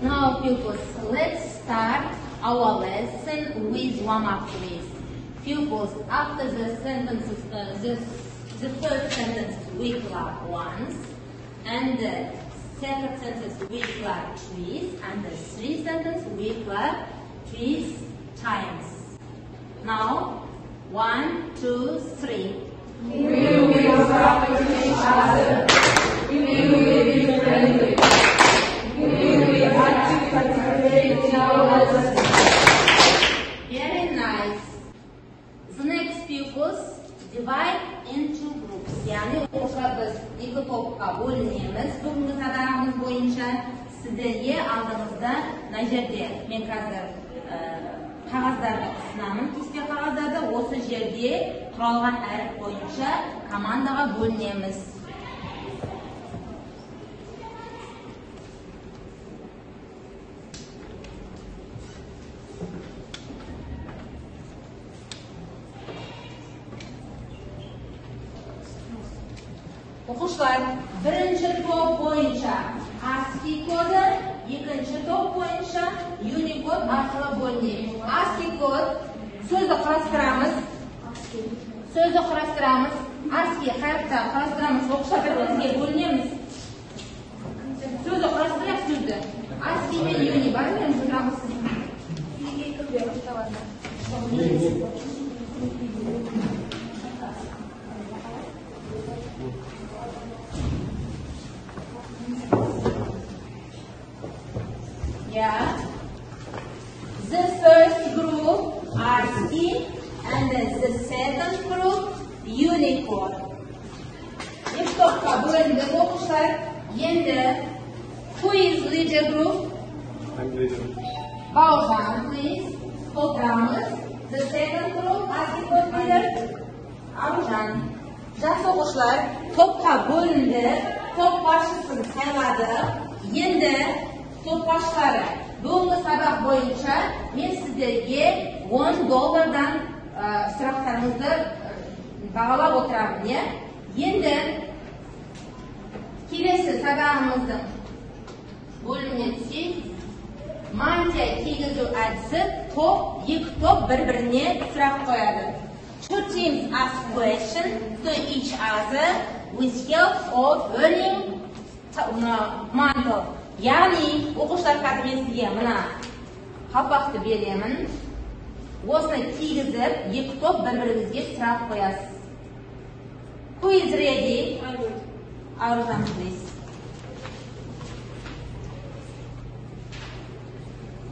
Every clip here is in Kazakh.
Now, pupils, let's start our lesson with warm-up quiz. Pupils, after the sentences, the first sentence we clap once, and the second sentence we clap twice, and the third sentence we clap three times. Now, 1, 2, 3. We will talk with each other. We will be friendly. We will actively participate in our lessons. Very nice. The next pupils divide into groups. Yani o'sha biz ikki topga bo'linamiz. Bugungi sadarimiz bo'yicha sizlarga oldimizda najerda men hozir qog'ozlarni qisnaman. Kichik qog'ozlarda o'sha yerga turgan harf bo'yicha komandaga bo'linamiz. O'quvchilar, birinchi top bo'yicha ASCII kodi, ikkinchi top bo'yicha Unicode orqali bo'linadi. ASCII kod so'zni qarashtiramiz. ASCII harfda qarashtiramiz. O'quvchilar, bir-birimizga bo'linamiz. So'zni qarashtiryapmiz so'zni. ASCII men Uni barimiz o'tiramiz. Yeah. The first group ASCII and the second group Unicode. İlk topga bo'lindik o'quvchilar. Endi who is leader group? I'm leader. Baujan, please. Programmers. The second group ASCII code leader. Baujan. Yaxshi o'quvchilar, topga bo'lindi. Top boshchisini sayladi. Endi top boshqari. Bugungi sabaq bo'yicha men sizlarga $10 istiroflarimizni baholab o'tiraman. Endi kelasi sabaqimizning bo'limini tushing. Mantiya kiygizu adisi top, ikki top bir-birini so'rab qo'yadi. Two teams ask questions to each other with help of learning mantle. Yani o'quvchilar hozir men sizga mana qalpoqni beraman. O'sini kiygizib, ikki top bir-biringizga so'rab qo'yasiz. Who is ready? Aruzam, please.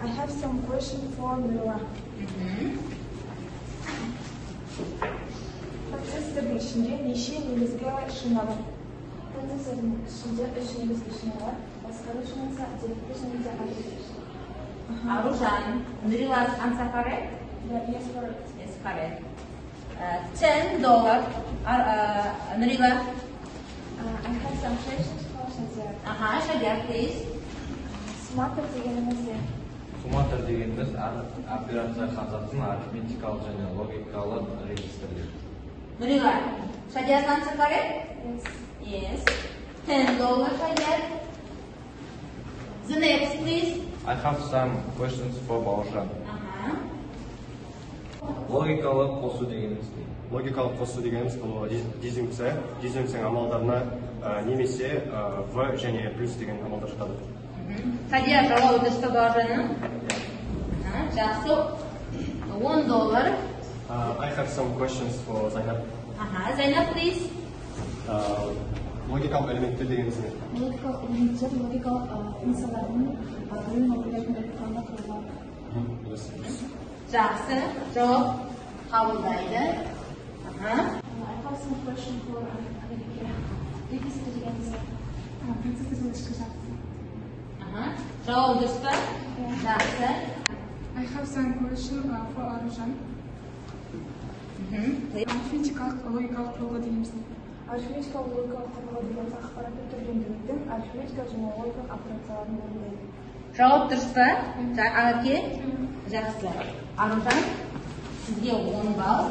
I have some questions for Mira. Процессорның ішінде неше негізгі шина бар? Процессорның ішінде 3 негізгі шина бар. Басқару шинасы, деректер және де архив. Aruzam, Nurila's answer correct? Yes, correct. Yes, correct. $10. Nurila. I have some questions for Shazia. Shazia, please. Sumatra дегеніміз не? Sumatra дегеніміз операция қазатын арифметикалық және логикалық регистрлер. Nurila, Shazia's answer correct? Yes. Yes. $10, Shazia. The next, please. I have some questions for Бауыржан. Логикалық қосу дегеніміз не? Логикалық қосу дегеніміз бұл дезинфекция амалдарына немесе в және плюс деген амалдар жатады. Шадия жауап дұрыс Бауыржанның. Жақсы. $10. I have some questions for Zainab. Zainab, please. Логикалық элементтер дегеніміз не? Логикалық элементтер, логикалық функциялардың бөлім определяйтын құралдар құрылады. Жақсы. Жауап қабылдайды. I have some question for Amerika. Регистр дегеніміз процессорның ішкі жадысы. Жауап дұрыс па? Жақсы. I have some question for Aruzhan. Арифметикалық логикалық құрылғы дейміз. Арифметикалық логикалық құрылғы деген ақпаратты түрленгендіктен арифметикалық және логикалық операцияларын орындайды. Жауап дұрыс па? Аке? Жақсы. Аружан, сізге 10 балл.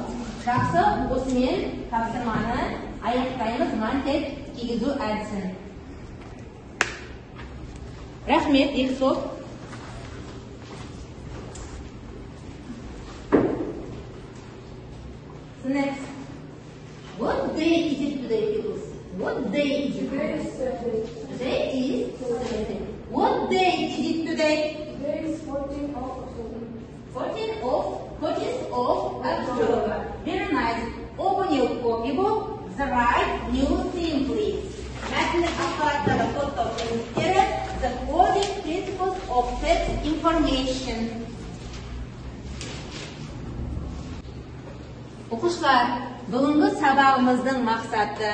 Жақсы, осымен тапсырманы аяқтаймыз. Мантия кигізу әдісін. Рахмет, екі топ. today? Today is 14th of October. 14th of October. Very nice. Open your copybook. The right new theme, please. Мәтіндік ақпараттарды кодтау принциптері, the coding principles of text information. Оқушылар, бүгінгі сабағымыздың мақсаты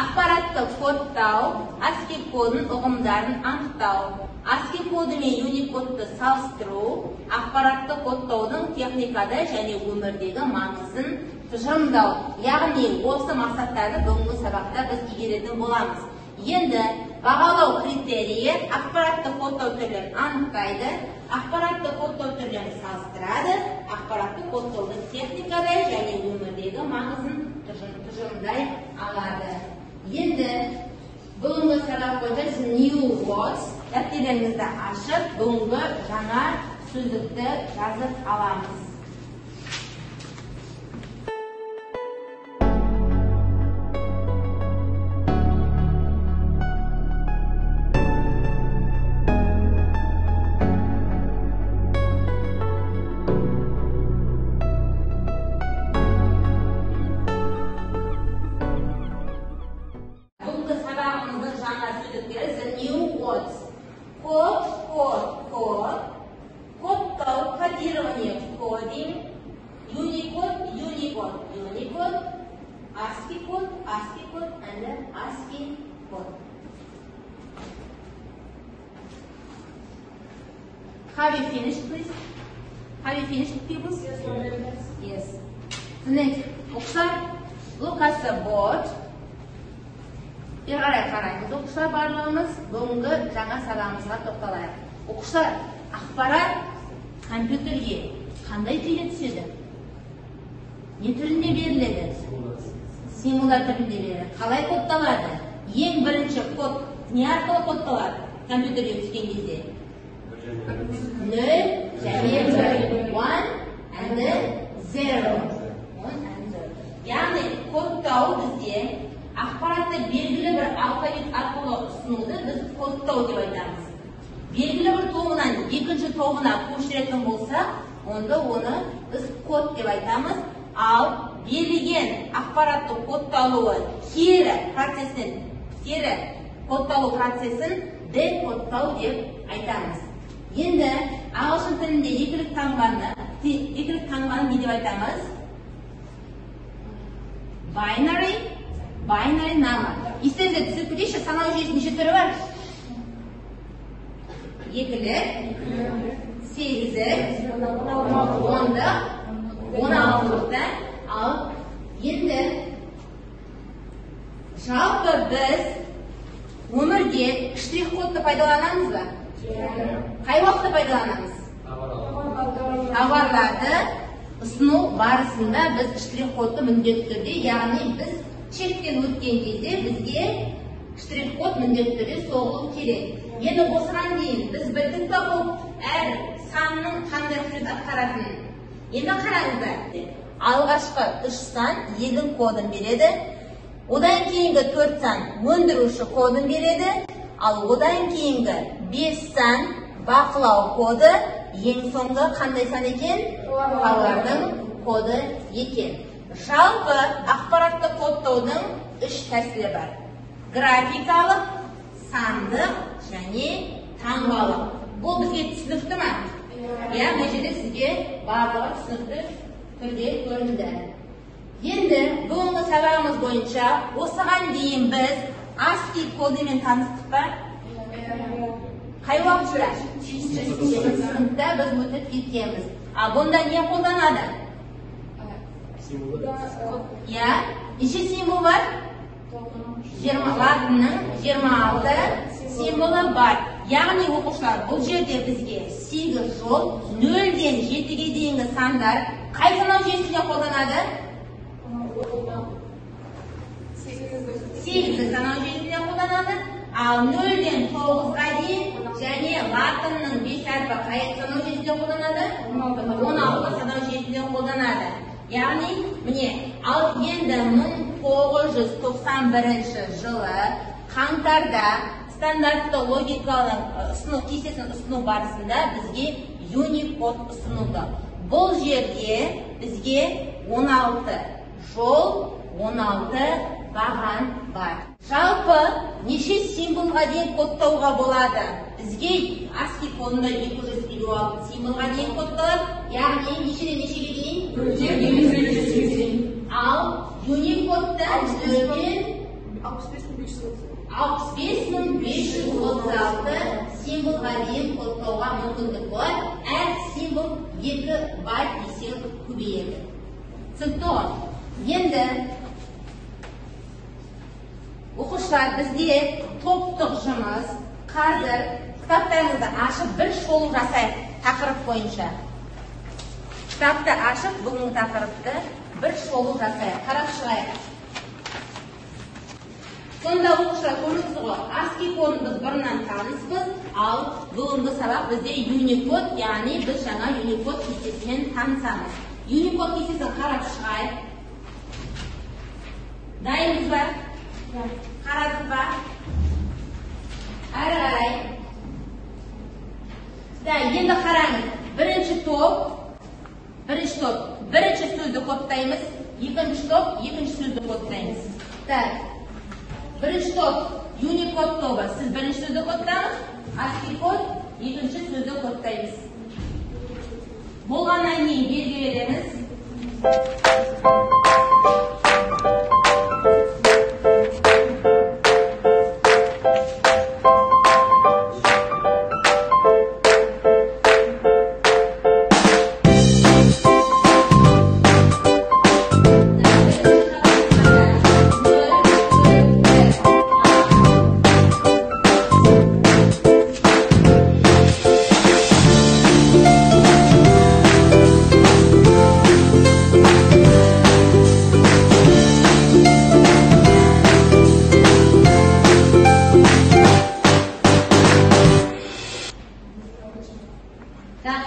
ақпаратты кодтау, ASCII кодын ұғымдарын анықтау, ASCII коды мен Unicode-ты салыстыру, ақпаратты кодтаудың техникада және өмірдегі маңызын тұжырымдау. Яғни осы мақсаттарды бүгінгі сабақта біз игеретін боламыз. Енді бағалау критерийі ақпаратты кодтау түрлерін анықтайды, ақпаратты кодтау түрлерін салыстырады, ақпаратты кодтаудың техникада және өмірдегі маңызын тұжырымдай алады. Енді бүгінгі сабақ бойынша new words дәптерлеріңізді ашып, бүгінгі жаңа сөздікті жазып аламыз. Кодтау, кодирование, кодинг, Unicode, ASCII code, and ASCII code. Have you finished, please? Have you finished, pupils? Yes. The next, look at the board. Қараймыз, оқушылар барлығымыз бүгінгі жаңа сабағымызға тоқталайық. Оқушылар, ақпарат компьютерге қандай тілде түседі? Не түрінде беріледі? Символдар түрінде беріледі. Қалай кодталады? Ең бірінші код не арқылы кодталады? Компьютерге түскен кезде. 0 және 1. 1 and 0. Яғни кодтау бізде ақпаратты белгілі бір алфавит арқылы ұсынуды біз кодтау деп айтамыз. Белгілі бір тобынан екінші тобына көшіретін болса, онда оны біз код деп айтамыз. Ал берілген ақпаратты кодталуы кері кодталу процесін декодтау деп айтамыз. Енді ағылшын тілінде екілік таңбаны не деп айтамыз? Binary number. Естеріңізге түсіп кетейінші, санау жүйесі неше түрі бар? Екілік, 8, 16. Ал енді жалпы біз өмірде штрих-кодты пайдаланамыз ба? Қай уақытта пайдаланамыз? Тауарларды ұсыну барысында біз штрих-кодты міндетті түрде, яғни біз чектен өткен кезде бізге штрих-код міндетті түрде соғылу керек. Енді осыған дейін біз білдік та бұл әр санның қандай қызмет атқаратынын. Енді қараңыздар, алғашқы 3 сан егін кодын береді, одан кейінгі 4 сан өндіруші кодын береді, ал одан кейінгі 5 сан бақылау коды, ең соңғы қандай сан екен? Тауардың коды екен. Жалпы ақпаратты кодтаудың 3 тәсілі бар. Графикалық, сандық және таңбалық. Бұл бізге түсінікті ме? Мына жерде сізге барлығы түсінікті түрде көрінді. Енді бүгінгі сабағымыз бойынша осыған дейін біз ASCII кодымен таныстық па? Қай уақытта? Сыныпта біз өтіп кеткенбіз. А бұнда не қолданады? Неше символ бар? Латынның 26 символы бар. Яғни оқушылар, бұл жерде бізге 8 жол, 0-ден 7-ге дейінгі сандар қай санау жүйесінде қолданады? 8 санау жүйесінде қолданады. Ал 0-ден 9-ға дейін және латынның 5 әрпі қай санау жүйесінде қолданады? 16 санау жүйесінде қолданады. Яғни, міне, ал енді 1991 жылы қаңтарда стандартты логикалық кестесін ұсыну барысында бізге Unicode ұсынылды. Бұл жерде бізге 16 жол, 16 баған бар. Жалпы неше символға дейін кодтауға болады? Бізге ASCII кодында 256 символға дейін кодталады, яғни нешеден нешеге дейін? 256 дейін. Ал Unicode-да 65536 символға дейін кодтауға мүмкіндік бар. Әр символ 2 байт есе көбейеді. Түсінікті? Енді оқушылар, бізде топтық жұмыс. Қазір кітаптарыңызды ашып бір шолу жасайық тақырып бойынша. Кітапты ашып, бүгінгі тақырыпты бір шолу жасайық. Қарап шығайық. Сонда оқушылар, көрдіңіз ғой, ASCII кодын біз бұрыннан таныспыз, ал бүгінгі сабақ бізде Unicode, яғни біз жаңа Unicode кестесімен танысамыз. Unicode кестесін қарап шығайық. Дайынбыз ба? Қарадық ба? Әрі қарай. Енді қараңыз. Бірінші топ, бірінші сөзді кодтаймыз, екінші топ, екінші сөзді кодтаймыз. Бірінші топ Unicode тобы. Сіз бірінші сөзді кодтаңыз, ASCII код, екінші сөзді кодтаймыз. Болғаннан кейін белгі береміз.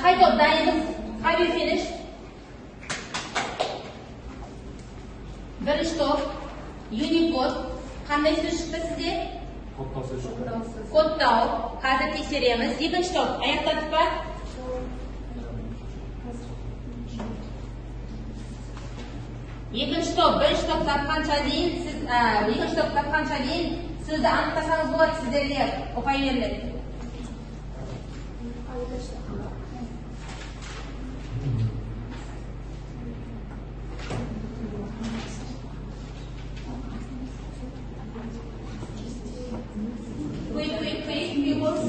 Қай топ дайынбыз? Have you finished? Бірінші топ Unicode. Қандай сөз шықты сізде? Кодтау. Қазір тексереміз. Екінші топ аяқтадық па? Екінші топ, бірінші топ тапқанша дейін, екінші топ тапқанша дейін сөзді анықтасаңыз болады, сіздерге ұпай беріледі. Quick, pupils.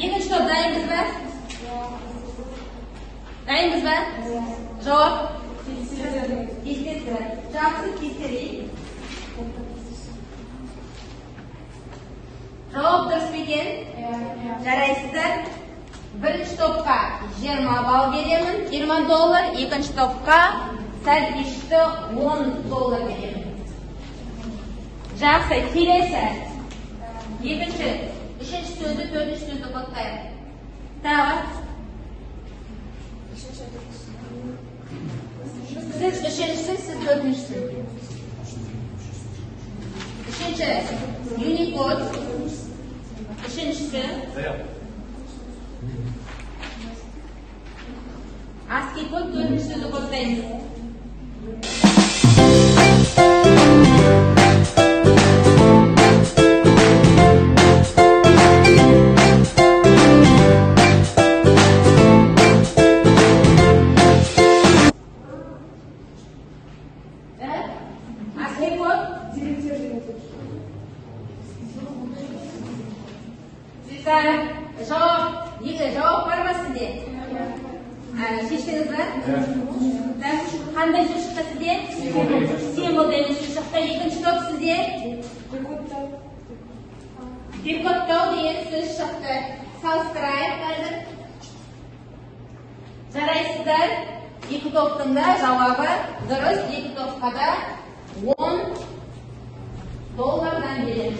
Екінші топ дайынбыз ба? Дайынбыз ба? Жауап? Кестесі. Жақсы кестелейік. Жауап дұрыс па екен? Жарайсыздар. Бірінші топқа 20 балл беремін, $20. Екінші топқа сәл кешті $10 беремін. Жақсы, келесі. Екінші, үшінші сөзді, төртінші сөзді қоттайық. Тағы. Сіз үшіншісі, сіз төртіншісі. Үшінші, Unicode. Üçüncüsü ASCII kod, dördüncü sözü koddayız. ASCII kod Жауап бар ма сізде? Шештіңіз ба? Қандай сөз шықты сізде? Символ деген сөз шықты. Екінші топ сізде? Декодтау деген сөз шықты. Салыстырайық қазір. Жарайсыздар. Екі топтың да жауабы дұрыс. Екі топқа да $10 беремін.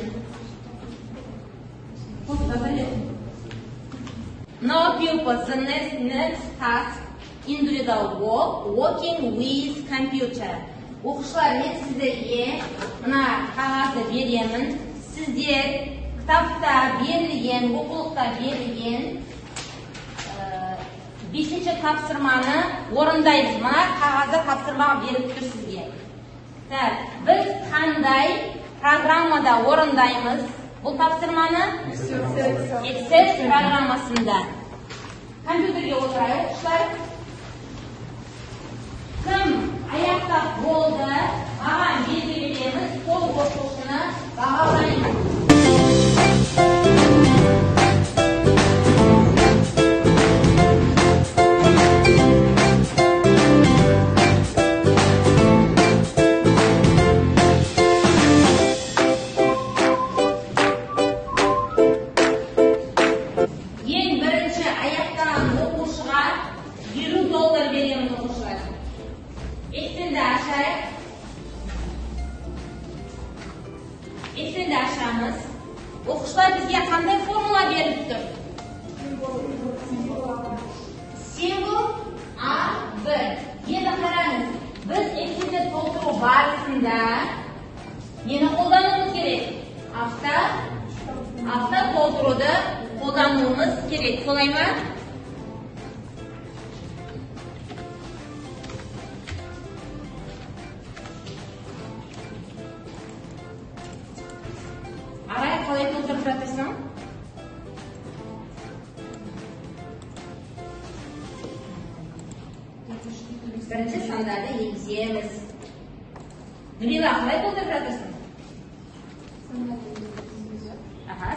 Now pupils, the next task, individual work, working with computer. Оқушылар, мен сіздерге мына қағазды беремін. Сіздер кітапта берілген, оқулықта берілген 5-ші тапсырманы орындаймыз. Мына қағазда тапсырма беріп тұр сізге. Біз қандай программада орындаймыз бұл тапсырманы? Excel программасында. Компьютерге отырайық, оқушылар. Кім аяқтап болды, маған белгілеміз, сол оқушыны бағалаймыз. Excel'de aşağımız. Оқушылар, бізге қандай формула беріліп тұр? Символ A1. Енді қараңыз, біз Excel'де толтыру барысында нені қолдануымыз керек? Авто толтыруды қолдануымыз керек. Солай ма? Арай, қалай толтырып жатырсың? Бірінші сандарды енгіземіз. Нұрила, қалай толтырып жатырсың?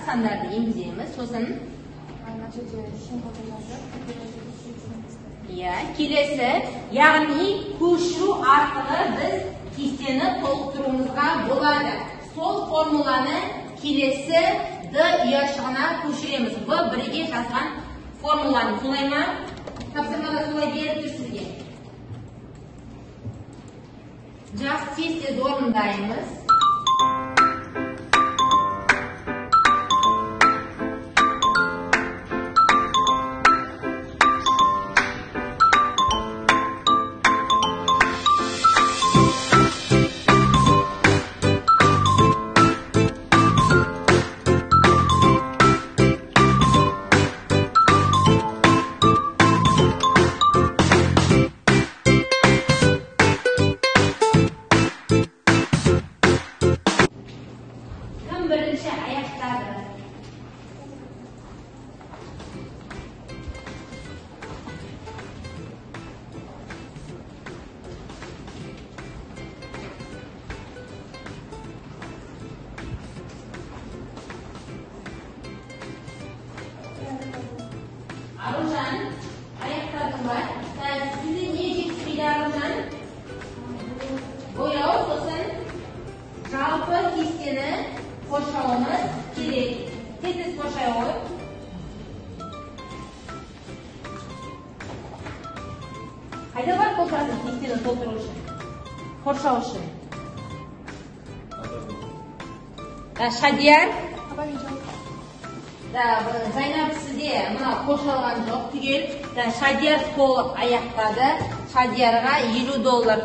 Сандарды енгіземіз. Сосын? Келесі, яғни көшіру арқылы біз кестені толтыруымызға болады. Сол формуланы келесі D ұяшығына көшіреміз. B бірге жазған формуланы. Солай ма? Тапсырмада солай беріп тұр сізге. Жақсы, тез орындаймыз. Бірінші аяқтады. Аружан, аяқтадың ба? Сізді не жетіспейді, Аружан? Бояу, сосын жалпы кестені қоршауымыз керек. Тез қоршай қойып. Қайда бар толтырасың кестені толтыру үшін? Қоршау үшін. Шадияр? Зайнап сізде мұна қоршалған жоқ түгел. Шадияр толық аяқтады. Шадиярға $50.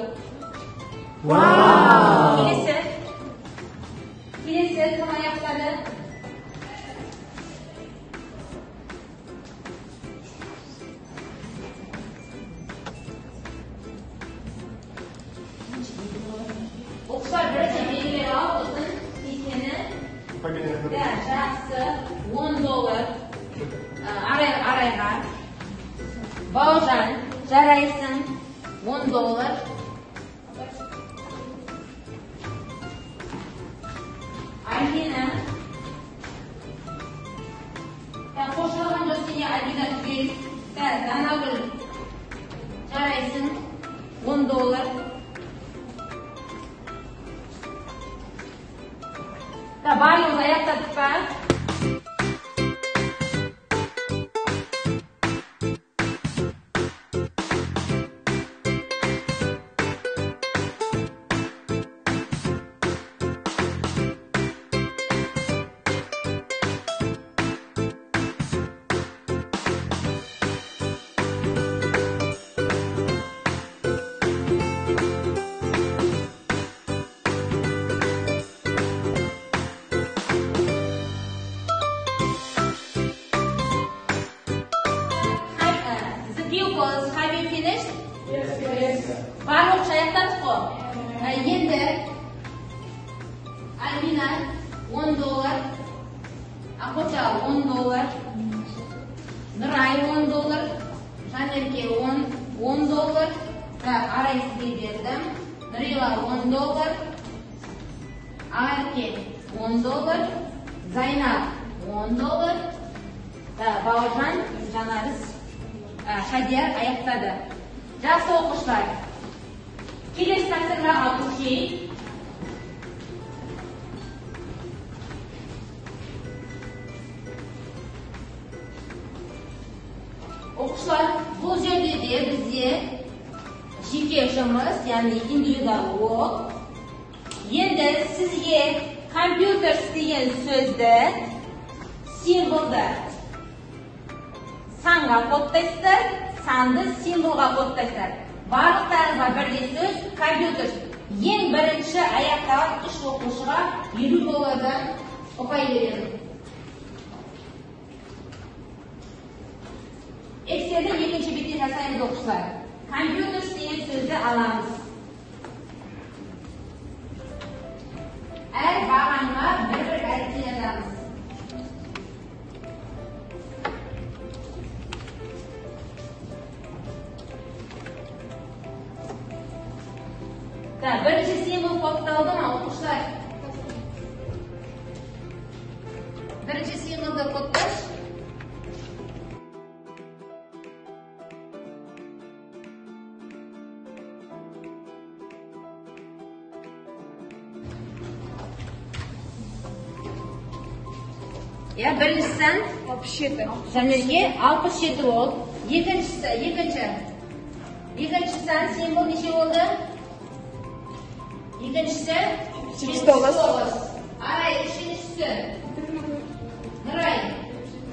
Келесі кім аяқтады? Оқушылар бірінші белгілер ал, сосын кестені. Жақсы, $10 арайға. Бауыржан, жарайсың, $10. Альбина. Қошылған жоқ сене Альбина түгел. Данагүл. Жарайсың. $10. Барлығыз аяқтадық па? Bari okşayaklar ko. Yende Almina $10, Akoça $10, Nuray $10, Şanerke $10, Araysi'ye verdim. Nurila $10, Arke $10, Zaynap $10, Baucan Canarız Şadiyar ayaktadır. Жақсы оқушылар. Келесі тапсырмаға көшейік. Оқушылар, бұл жерде де бізде жеке жұмыс, яғни индивидуал урок. Енді сізге компьютер деген сөзді символды санға кодтайсыздар, санды символға кодтайсыздар. Барлықтарыңызға бірдей сөз компьютер. Ең бірінші аяқтаған 3 оқушыға $50 ұпай беремін. Экселді екінші бетте жасаймыз оқушылар. Компьютер деген сөзді аламыз. Әр бағанға бір әріпте жазамыз. Бірінші символ кодталды ма, оқушылар? Бірінші символды кодташ. Біріншісін Жанерге 67 болды. Екіншісін символ неше болды? Екіншісі 79. Арай, үшіншісі Нұрай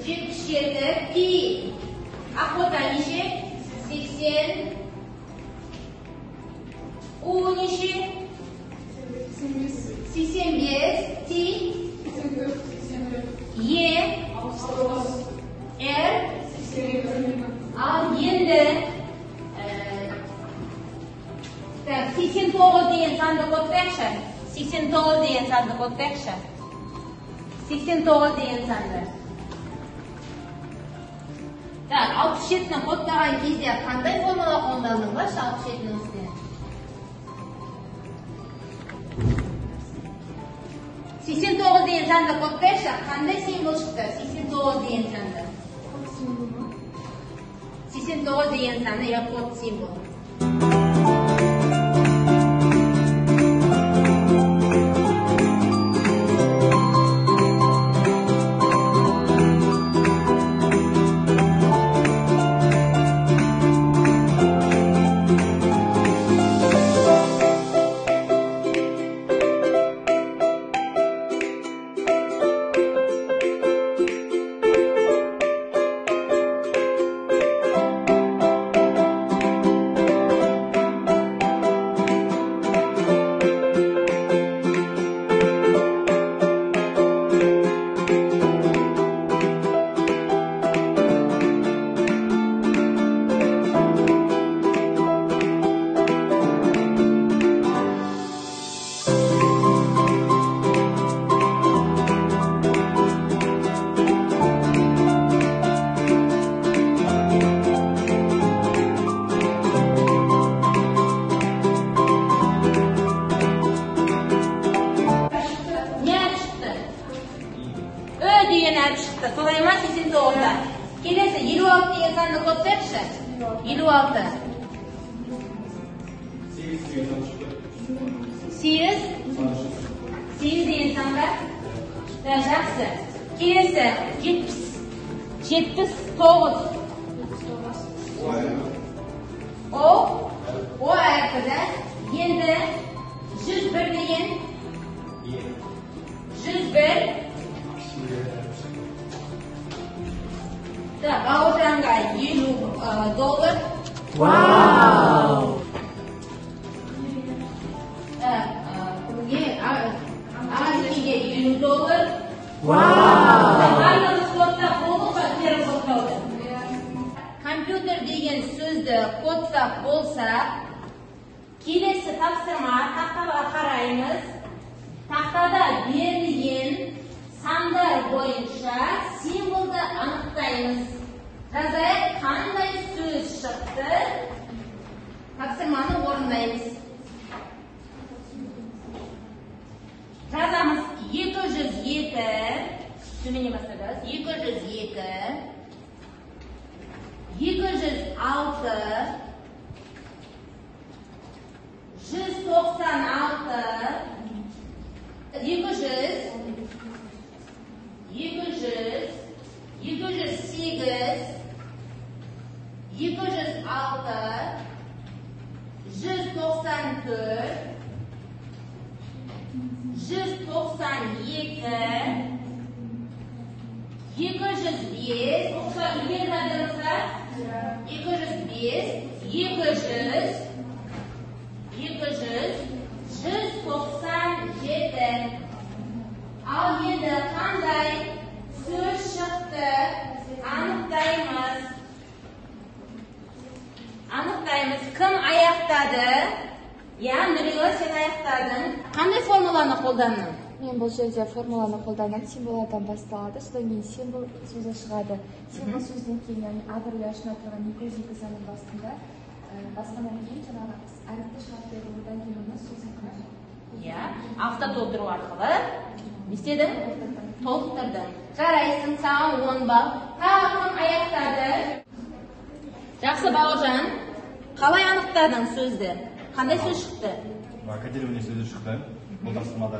77. Пи Ақбота неше? 80. У неше? 85. Ти Е Р Ал енді 89 деген санды кодтайықшы. 89 деген санды кодтайықшы. 89 деген санды. 67-ні кодтаған кезде қандай формула қолдандыңыздаршы 67-ның үстіне? 89 деген санды кодтайықшы. Қандай символ шықты? 89 деген санды. 89 деген санды код символ. Солай ма 89-да? Келесі 56 деген санды кодтайықшы. 56. 8 деген санға. Жақсы. Келесі 79. O әрпіді. Енді 101 деген 101. Бауыржанға $50. Вау! Арзекеге $50. Вау! Компьютер деген сөзді кодтап болса, Kelesi topsirma taqtaga qaraymiz. Taqtada berilgan sanlar bo'yicha simvolni aniqlaymiz. Razayat qanday so'z chiqdi? Topsirmani o'rindaymiz. Razamiz 207, төмене бастаймыз. 202, 206, 196, 200, 208, 206, 194, 192, 205, o'qishlar ilgariladimizlar? 205, 200, 197. Al endi qanday so'z chiqdi? Aniqlaymiz. Kim oyoqdadi? Ya, Nuriyo, sen oyoqdading. Qanday formulani qo'llanding? Men bu yerda formulani qo'ldangan, simbollardan boshladi, so'ndan keyin simbol so'zi chiqadi. Simbol so'zdan keyin, ya'ni abreviatsiya turgan 202 sanning ostida bosgandan keyin janob arifta shartlardan keyin so'zni qiladi. Ya, avtoto'ldiruv orqali ne istedim? To'ldirdim. Qaraysan, sen 10 ball. Kim oyoqdadi? Yaxshi, Bog'jon. Qalay aniqlading so'zni? Qanday so'z chiqdi? Кодирование сөзі шықты. Бұл тапсырмада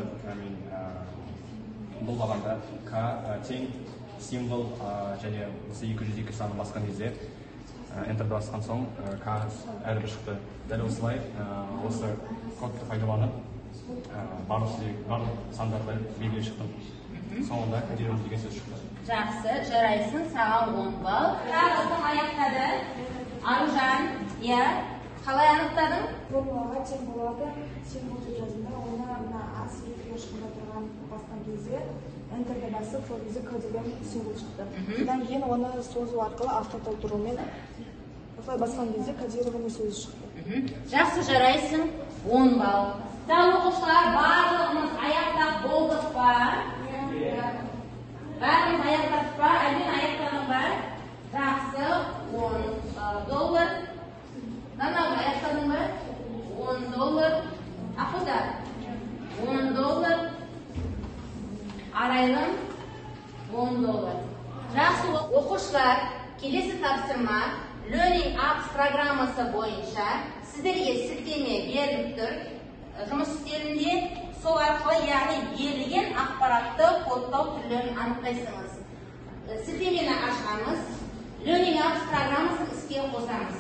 бұл бағанда К тең символ және осы 202 саны басқан кезде Enter басқан соң К әрбір шықты. Дәл осылай осы кодты пайдаланып барлық сандарды белгілеп шықтым. Соңында кодирование деген сөз шықты. Жақсы, жарайсың, саған 10 балл. Тағы кім аяқтады? Аружан, я. Қалай анықтадың? Формулаға тең болады, символ жазында, оны мына аз ешқында тұрған басқан кезде Enter'ге басып, сол кезде К деген символ шықты. Содан кейін оны созу арқылы автотолтырумен осылай басқан кезде кодирование сөзі шықты. Жақсы, жарайсың, 10 балл. Сау оқушылар, барлығымыз аяқтап болдық па? Бәріміз аяқтап па? Әлбен аяқтадың ба? Жақсы, $10. Нанау аяқтадың ба? $10. Ақылда? $10. Арайлым? $10. Жақсы оқушылар, келесі тапсырма Learning Apps программасы бойынша сіздерге сілтеме беріліп тұр. Жұмыс істерінде сол арқылы яғни берілген ақпаратты кодтау түрлерін анықтайсыңыз. Сілтемені ашамыз, Learning Apps программасын іске қосамыз.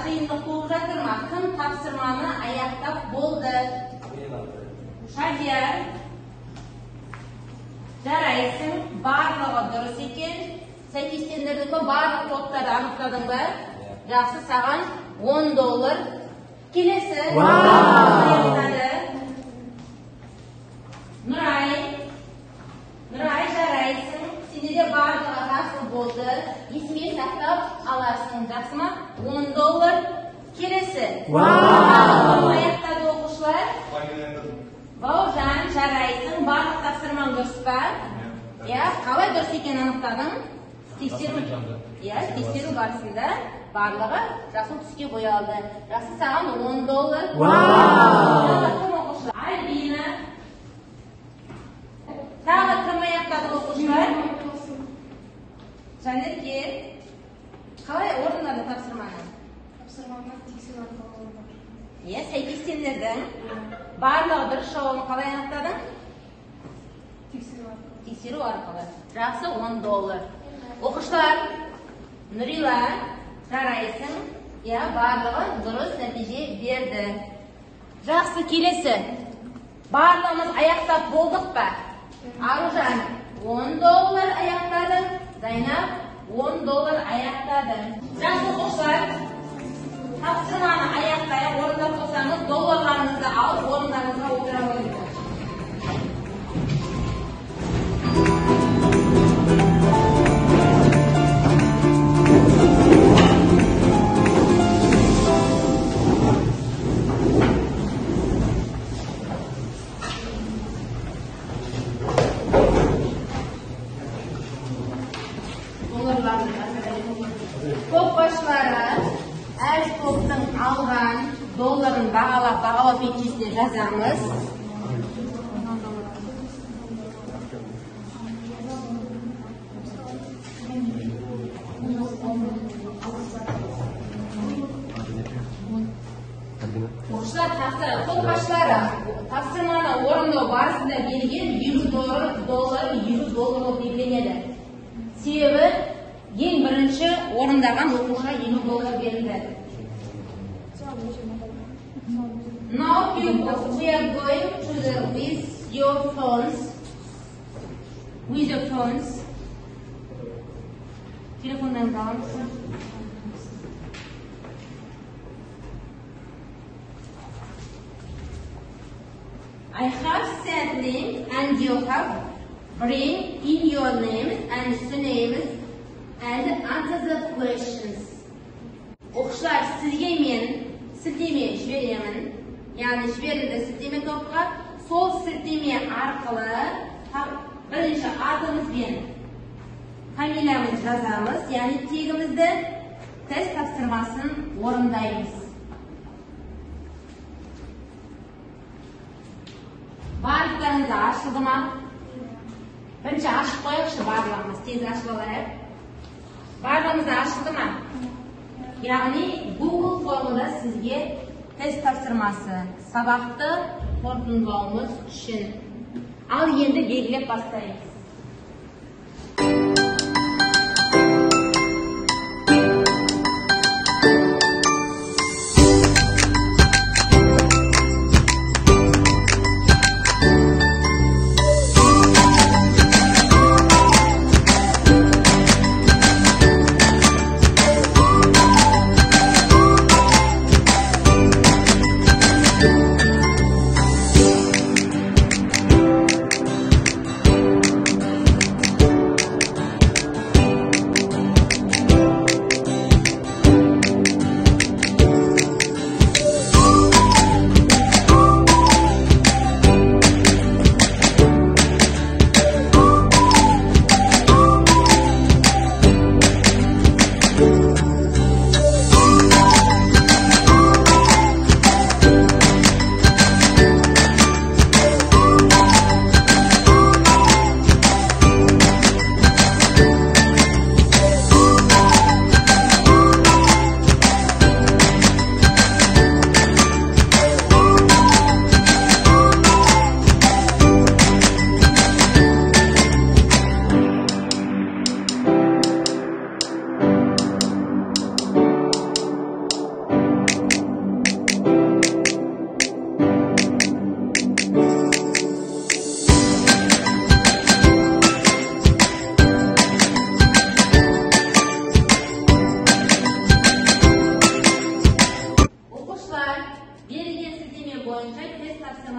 қиындық болып жатыр ма? Кім тапсырманы аяқтап болды? Шадияр. Жарайсың, барлығы дұрыс екен. Сәйкестендірдіңбі, барлық топтарды анықтадың ба? Жақсы, саған $10. Келесі. Нұрай, жарайсың. Сенде де барлығы жақсы болды. Есіңе сақтап аласың. Жақсы ма? $10. Келесі. Аяқтады оқушылар. Бауыржан, жарайсың. Барлық тапсырмаң дұрыс па? Қалай дұрыс екенін анықтадың? Тексеру барысында барлығы жасыл түске боялды. Жақсы, саған $10. Альбина. Тағы кім аяқтады оқушылар? Жанерке. Қалай орындады тапсырманы? Тапсырманы тексеру арқылы орындадым. Сәйкестендірдің. Барлығы дұрыс жауабын қалай анықтадың? Тексеру арқылы. Жақсы, $10. Оқушылар, Нұрила, жарайсың. Барлығы дұрыс нәтиже берді. Жақсы, келесі. Барлығымыз аяқтап болдық па? Аружан, $10 аяқтады. Зайнап, $10 аяқтады. Жақсы, оқушылар, тапсырманы аяқтай орындап болсаңыз, долларларыңызды алып, орындарыңызға отыра қойыңыздар. Топ басшылары әр топтың алған долларын бағалап бетчесіне жазамыз. Топ басшылары тапсырманы орындау барысында берген $100 $100 белгіленеді. Себебі ең бірінші орындаған оқушыға $50 берілді. Now pupils, we are going to with your phones. Telefonlarınızı alır mısın? I have sent link and you have bring in your names and surnames and answer the questions. Оқушылар, сізге мен сілтеме жіберемін. Яғни жіберілді сілтеме топқа. Сол сілтеме арқылы бірінші атымыз бен фамилиямызды жазамыз. Яғни тегімізді тест тапсырмасын орындаймыз. Барлықтарыңызда ашылды ма? Бірінші ашып қойықшы барлығымыз. Тез ашып алайық. Барлығымызда ашылды ма? Яғни Google формада сізге тест тапсырмасы сабақты қорытындылауымыз үшін. Ал енді белгілеп бастаймыз.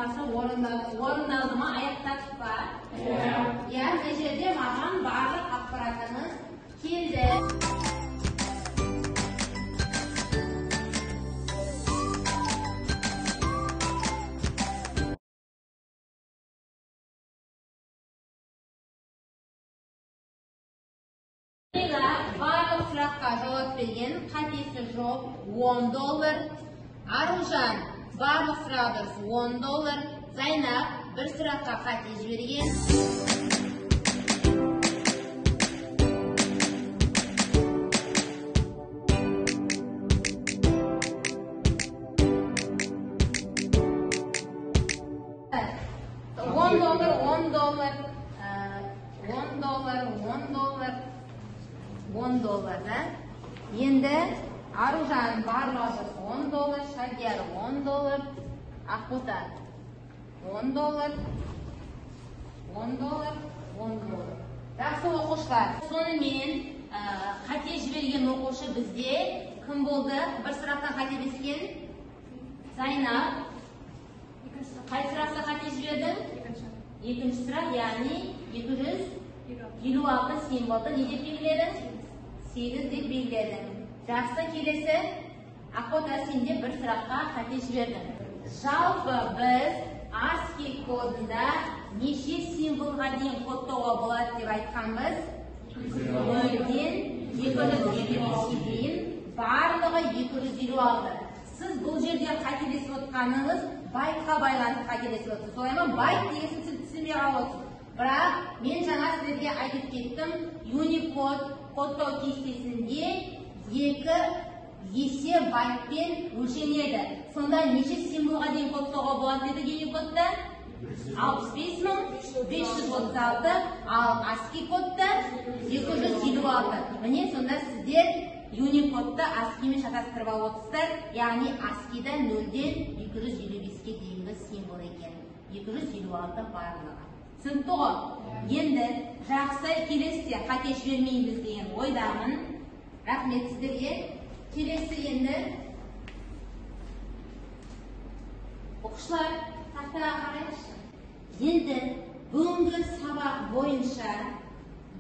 тапсырмасы орындалды ма, аяқтадық па? Иә, бұл жерде маған барлық ақпаратыңыз келді. Барлық сұраққа жауап берген, қатесі жоқ, $10. Аружан барлық сұрақ дұрыс $10. Зайнап бір сұраққа қате жіберген. $10. Енді Аружан барлығы $10, Шадияр $10, Ақбота $10. Жақсы оқушылар. Сонымен қате жіберген оқушы бізде кім болды? Бір сұрақтан қателескен? Зайнап. Қай сұрақта қате жібердің? Екінші сұрақ, яғни 256 символды не деп белгіледің? 8 деп белгіледің. Жақсы, келесі. Ақбота, сен де бір сұраққа қате жібердің. Жалпы біз ASCII кодында неше символға дейін кодтауға болады деп айтқанбыз? 0-ден 255-ге дейін, барлығы 256. Сіз бұл жерде қателесіп отқаныңыз байтқа байланысты қателесіп отырсыз. Солай ма? Байт дегенсін сіз түсінбей қалып отырсыз. Бірақ мен жаңа сіздерге айтып кеттім, Unicode кодтау кестесінде 2 есе байтпен өлшенеді. Сонда неше символға дейін кодтауға болады деді Unicode-да? 65536, ал ASCII кодта 256. Міне сонда сіздер Unicode-да ASCII-мен шатастырып алып отырсыздар. Яғни ASCII-да 0-ден 255-ге дейінгі символ екен. 256 барлығы. Түсінікті ғой? Енді жақсы, келесі қате жібермейміз деген ойдамын. Рахмет сіздерге. Келесі енді оқушылар тақтаға қарайықшы. Енді бүгінгі сабақ бойынша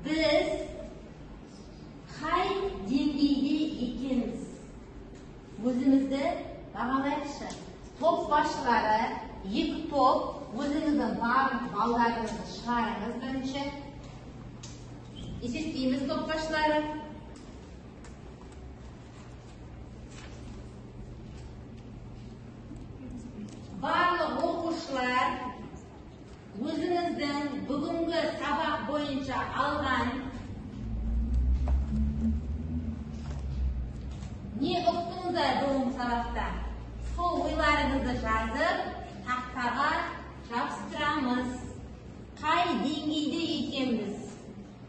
біз қай деңгейде екенбіз? Өзімізді бағалайықшы. Топ басшылары 2 топ, өзіңіздің барлық балаларыңызды шығарыңыз бірінші. Есептейміз топ басшылары. Барлық оқушылар өзіңіздің бүгінгі сабақ бойынша алған не ұқтыңыздар бүгінгі сабақта? Сол ойларыңызды жазып, тақтаға жабыстырамыз. Қай деңгейде екенбіз?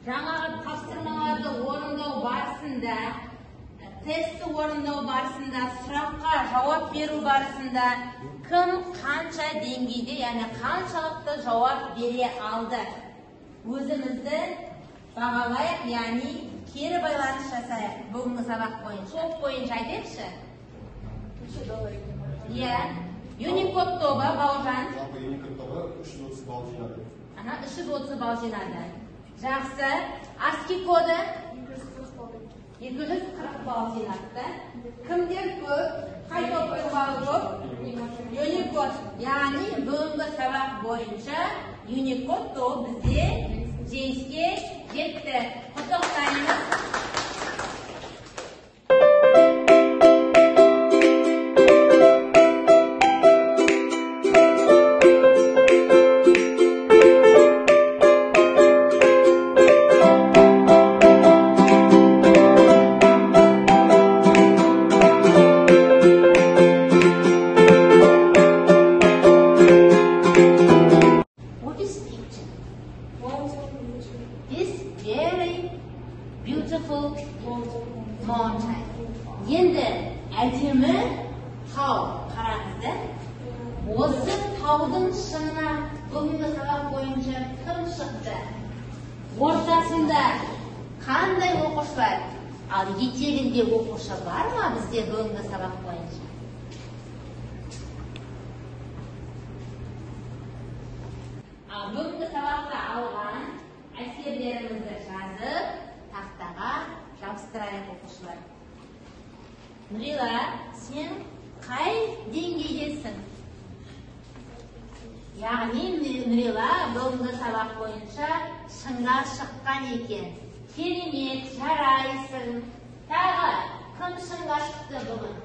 Жаңағы тапсырмаларды орындау барысында, тестті орындау барысында, сұраққа жауап беру барысында кім қанша деңгейде, яғни қаншалықты жауап бере алды? Өзімізді бағалайық, яғни кері байланыс жасайық бүгінгі сабақ бойынша. Топ бойынша айтайықшы. Иә. Unicode тобы, Бауыржан. Жалпы Unicode тобы 330 балл жинады. 330 балл жинады. Жақсы. ASCII коды 240 балл жинады. Кімдер көп? Қай топ балл көп? Unicode. Яғни бүгінгі сабақ бойынша Unicode тобы бізде жеңіске жетті. Құттықтаймыз. Енді әдемі тау қараңыздар. Осы таудың шыңына бүгінгі сабақ бойынша кім шықты? Ортасында қандай оқушылар? Ал етегінде оқушы бар ма бізде бүгінгі сабақ бойынша? Nurila, sen qay dengeydesin? Ya'ni Nurila bugungi sabaq bo'yicha shunga chiqqan ekan. Kerimet, jaraysin. Tag'i kim shunga chiqdi bugun?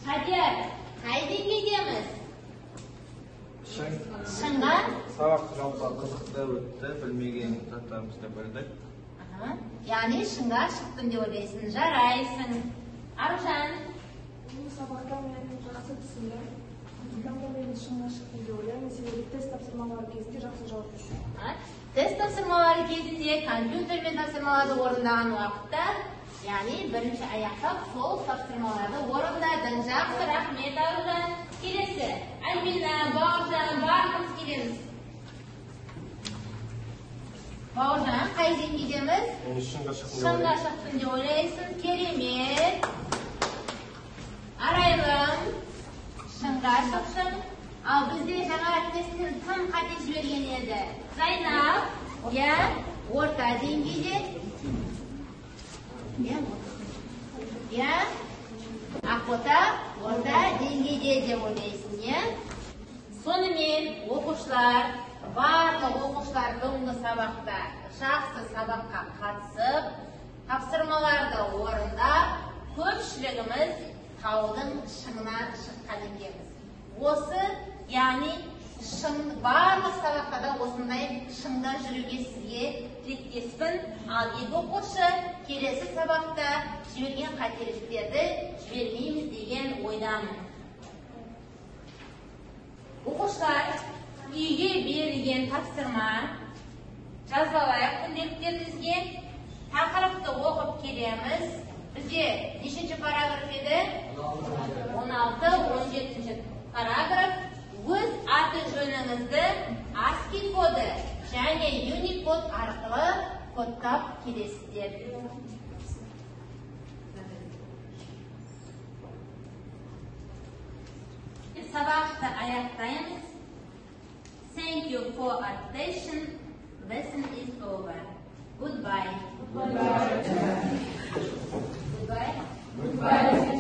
Hajar, qay dengeydamiz? Shunga? Sabaq жалпы qiziqdi o'tdi, bilmagan tatlarimiz deb o'yladik. Ya'ni shunga chiqdim deb o'ylaysan, jaraysin. Arushan, Bu sabahdan men yaxshi tushundim. Qanday men shunga chiqdim deb o'ylayman. Sen test topshirmalari kezdida yaxshi javob berdim. test topshirmalari kezdida kompyuter bilan topshirmalarni o'rinlagan vaqtda, ya'ni birinchi oyoqda sol topshirmalarni o'rinlading. Yaxshi, rahmat Arushan. Kelasi, Albina, Bog'jon, barimiz kelamiz. Bog'jon, qay dengeydamiz? Endi shunga chiqdim. Shunga chiqdim deb o'ylaysan, Kerimet. Araylim, shunga chiqsin. Al bizde жаңа testni tam qat'iy bergan edi. Zaynab, ya, o'rta dengeyda. Ya, Aqota, o'rta dengeyda deb o'ylaysan, ya. Sonымен o'quvchilar, barcha o'quvchilar bugungi sabaqda shaxsiy sabaqqa қатысып, topshirmalarni o'rindab, ko'pchiligimiz tavding shingdan chiqqan ekanmiz. O'si, ya'ni barliq sabaqlarda o'sындай shingda yuruge sizga tilaktespin. Al ikki o'quvchi kelasi sabaqda jibirgan qat'iyaliklarni jibirmaymiz degan o'ydaman. O'quvchilar, uyga berilgan topshirma jazolalar kundaliklarimizga taqribda o'qib kelamiz. Bizga nechinchi paragraf edi? 16-17 paragraf. O'z ati jo'ningizni ASCII kodi және Unicode orqali kodlab kelasizlar. Sabaqni oyoqlaymiz. Thank you for attention. Lesson is over. Goodbye. Goodbye. Goodbye. Goodbye.